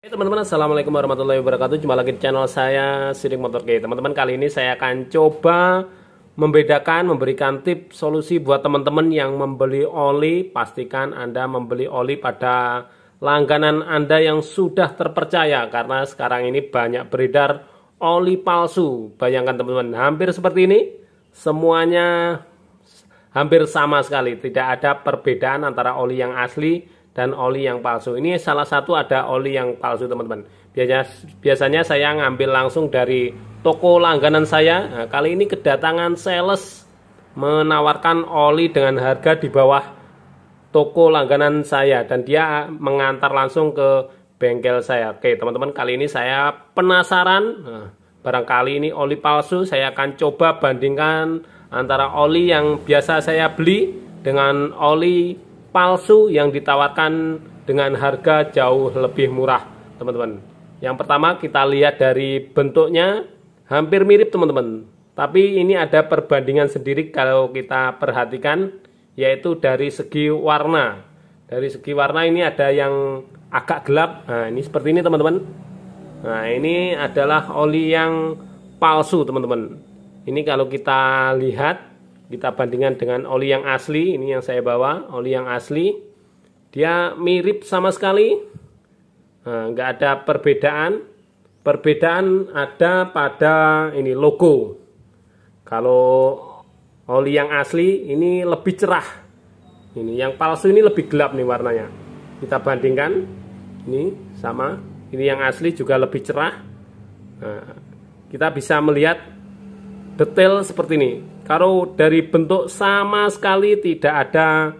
Teman-teman, assalamualaikum warahmatullahi wabarakatuh. Jumpa lagi di channel saya Sidik Motor K. Teman-teman, kali ini saya akan coba memberikan tips solusi buat teman-teman yang membeli oli. Pastikan Anda membeli oli pada langganan Anda yang sudah terpercaya, karena sekarang ini banyak beredar oli palsu. Bayangkan teman-teman, hampir seperti ini, semuanya hampir sama sekali, tidak ada perbedaan antara oli yang asli dan oli yang palsu. Ini salah satu ada oli yang palsu teman-teman. Biasanya saya ngambil langsung dari toko langganan saya. Nah, kali ini kedatangan sales menawarkan oli dengan harga di bawah toko langganan saya, dan dia mengantar langsung ke bengkel saya. Oke teman-teman, kali ini saya penasaran. Nah, barangkali ini oli palsu. Saya akan coba bandingkan antara oli yang biasa saya beli dengan oli palsu yang ditawarkan dengan harga jauh lebih murah teman-teman. Yang pertama kita lihat dari bentuknya, hampir mirip teman-teman, tapi ini ada perbandingan sendiri kalau kita perhatikan, yaitu dari segi warna. Dari segi warna ini ada yang agak gelap. Nah ini seperti ini teman-teman. Nah ini adalah oli yang palsu teman-teman. Ini kalau kita lihat, kita bandingkan dengan oli yang asli. Ini yang saya bawa, oli yang asli, dia mirip sama sekali. Nah, nggak ada perbedaan. Perbedaan ada pada ini logo. Kalau oli yang asli ini lebih cerah, ini yang palsu ini lebih gelap nih warnanya. Kita bandingkan, ini sama, ini yang asli juga lebih cerah. Nah, kita bisa melihat detail seperti ini. Kalau dari bentuk sama sekali tidak ada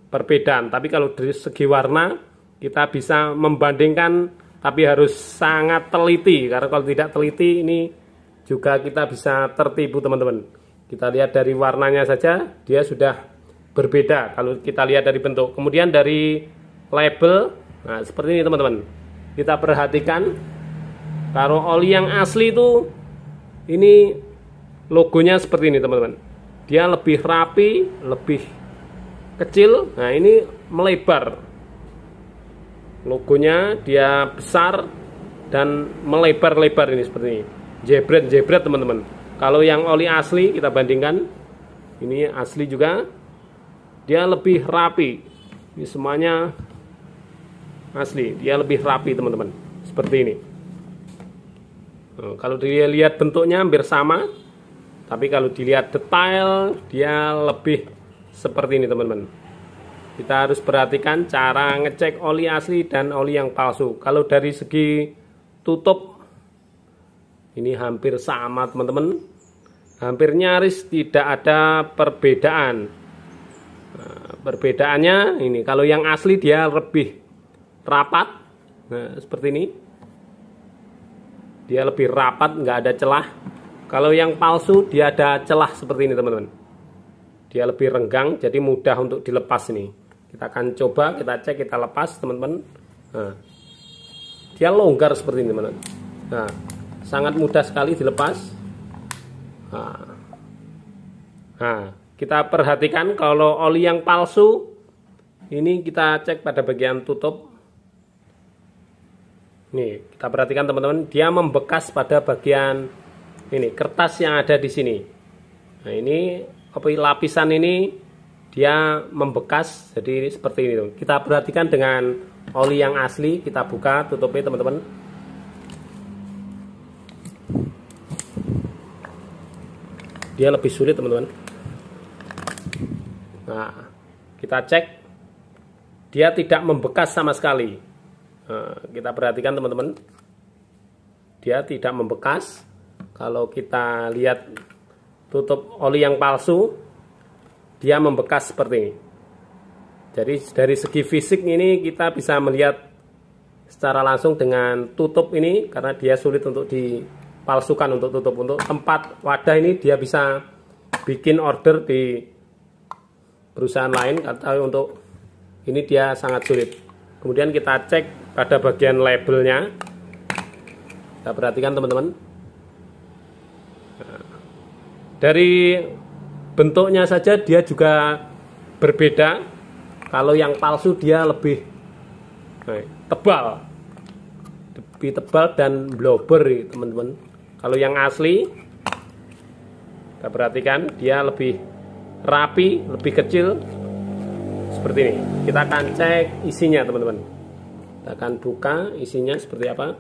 perbedaan, tapi kalau dari segi warna kita bisa membandingkan, tapi harus sangat teliti, karena kalau tidak teliti ini juga kita bisa tertipu teman-teman. Kita lihat dari warnanya saja dia sudah berbeda kalau kita lihat dari bentuk. Kemudian dari label, nah seperti ini teman-teman. Kita perhatikan, kalau oli yang asli itu ini logonya seperti ini teman-teman. Dia lebih rapi, lebih kecil. Nah ini melebar. Logonya dia besar dan melebar-lebar ini seperti ini. Jebret-jebret teman-teman. Kalau yang oli asli kita bandingkan, ini asli juga, dia lebih rapi. Ini semuanya asli, dia lebih rapi teman-teman. Seperti ini. Nah, kalau dilihat bentuknya hampir sama, tapi kalau dilihat detail dia lebih seperti ini teman-teman. Kita harus perhatikan cara ngecek oli asli dan oli yang palsu. Kalau dari segi tutup ini hampir sama teman-teman, hampir nyaris tidak ada perbedaan. Nah, perbedaannya ini, kalau yang asli dia lebih rapat. Nah seperti ini, dia lebih rapat, nggak ada celah. Kalau yang palsu dia ada celah seperti ini teman-teman. Dia lebih renggang, jadi mudah untuk dilepas ini. Kita akan coba, kita cek, kita lepas teman-teman. Nah, dia longgar seperti ini teman-teman. Nah, sangat mudah sekali dilepas. Nah, kita perhatikan kalau oli yang palsu, ini kita cek pada bagian tutup. Nih, kita perhatikan teman-teman, dia membekas pada bagian ini kertas yang ada di sini. Nah ini lapisan ini dia membekas, jadi ini seperti ini. Kita perhatikan dengan oli yang asli, kita buka tutupnya teman-teman. Dia lebih sulit teman-teman. Nah kita cek, dia tidak membekas sama sekali. Nah, kita perhatikan teman-teman, dia tidak membekas. Kalau kita lihat tutup oli yang palsu, dia membekas seperti ini. Jadi dari segi fisik ini kita bisa melihat secara langsung dengan tutup ini, karena dia sulit untuk dipalsukan untuk tutup. Untuk tempat wadah ini dia bisa bikin order di perusahaan lain, atau untuk ini dia sangat sulit. Kemudian kita cek pada bagian labelnya. Kita perhatikan teman-teman. Dari bentuknya saja dia juga berbeda. Kalau yang palsu dia lebih tebal. lebih tebal dan blobber teman-teman. Kalau yang asli kita perhatikan dia lebih rapi, lebih kecil seperti ini. Kita akan cek isinya teman-teman. Kita akan buka isinya seperti apa.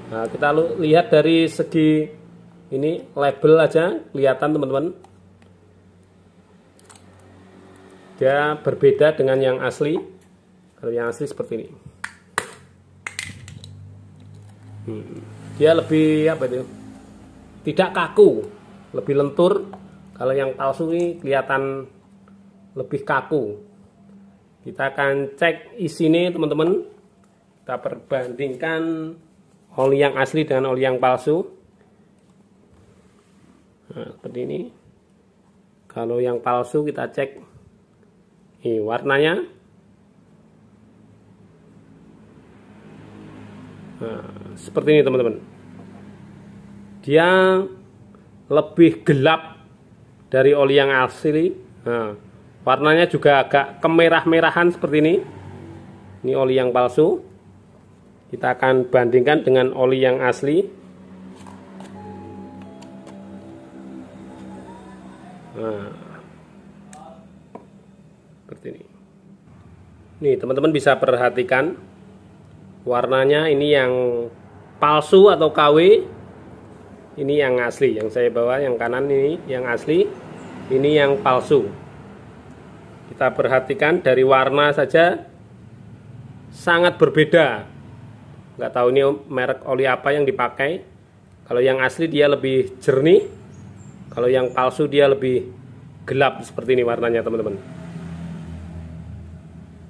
Nah, kita lihat dari segi ini label aja kelihatan teman-teman. Dia berbeda dengan yang asli. Kalau yang asli seperti ini. Dia lebih apa itu? Tidak kaku, lebih lentur. Kalau yang palsu ini kelihatan lebih kaku. Kita akan cek isinya teman-teman. Kita perbandingkan oli yang asli dengan oli yang palsu. Nah, seperti ini. Kalau yang palsu kita cek ini warnanya. Nah, seperti ini teman-teman. Dia lebih gelap dari oli yang asli. Nah, warnanya juga agak kemerah-merahan seperti ini. Ini oli yang palsu. Kita akan bandingkan dengan oli yang asli. Nah, seperti ini. Nih teman-teman bisa perhatikan warnanya, ini yang palsu atau KW, ini yang asli. Yang saya bawa yang kanan ini yang asli, ini yang palsu. Kita perhatikan dari warna saja sangat berbeda. Nggak tahu ini merek oli apa yang dipakai. Kalau yang asli dia lebih jernih, kalau yang palsu dia lebih gelap seperti ini warnanya teman-teman.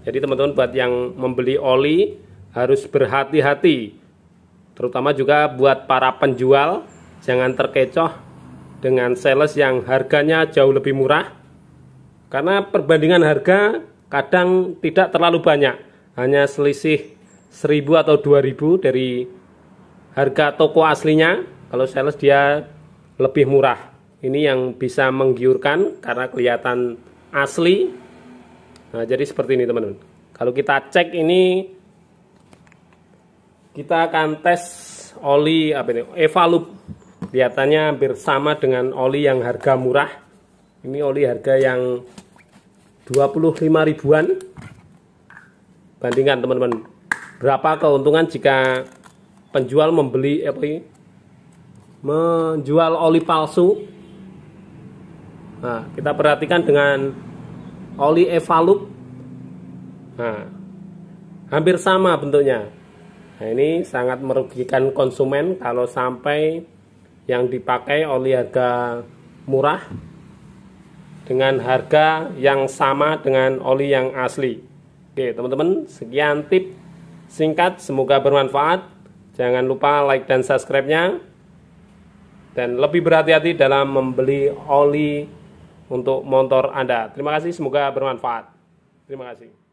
Jadi teman-teman buat yang membeli oli harus berhati-hati, terutama juga buat para penjual, jangan terkecoh dengan sales yang harganya jauh lebih murah, karena perbandingan harga kadang tidak terlalu banyak, hanya selisih 1.000 atau 2.000 dari harga toko aslinya. Kalau sales dia lebih murah. Ini yang bisa menggiurkan karena kelihatan asli. Nah, jadi seperti ini teman-teman. Kalau kita cek ini, kita akan tes oli apa ini, Evalup. Kelihatannya hampir sama dengan oli yang harga murah. Ini oli harga yang 25 ribuan. Bandingkan teman-teman, berapa keuntungan jika penjual membeli apa ini, menjual oli palsu. Nah, kita perhatikan dengan oli Evalup. Nah, hampir sama bentuknya. Nah, ini sangat merugikan konsumen kalau sampai yang dipakai oli harga murah dengan harga yang sama dengan oli yang asli. Oke teman-teman, sekian tip singkat, semoga bermanfaat. Jangan lupa like dan subscribe-nya, dan lebih berhati-hati dalam membeli oli untuk motor Anda. Terima kasih, semoga bermanfaat. Terima kasih.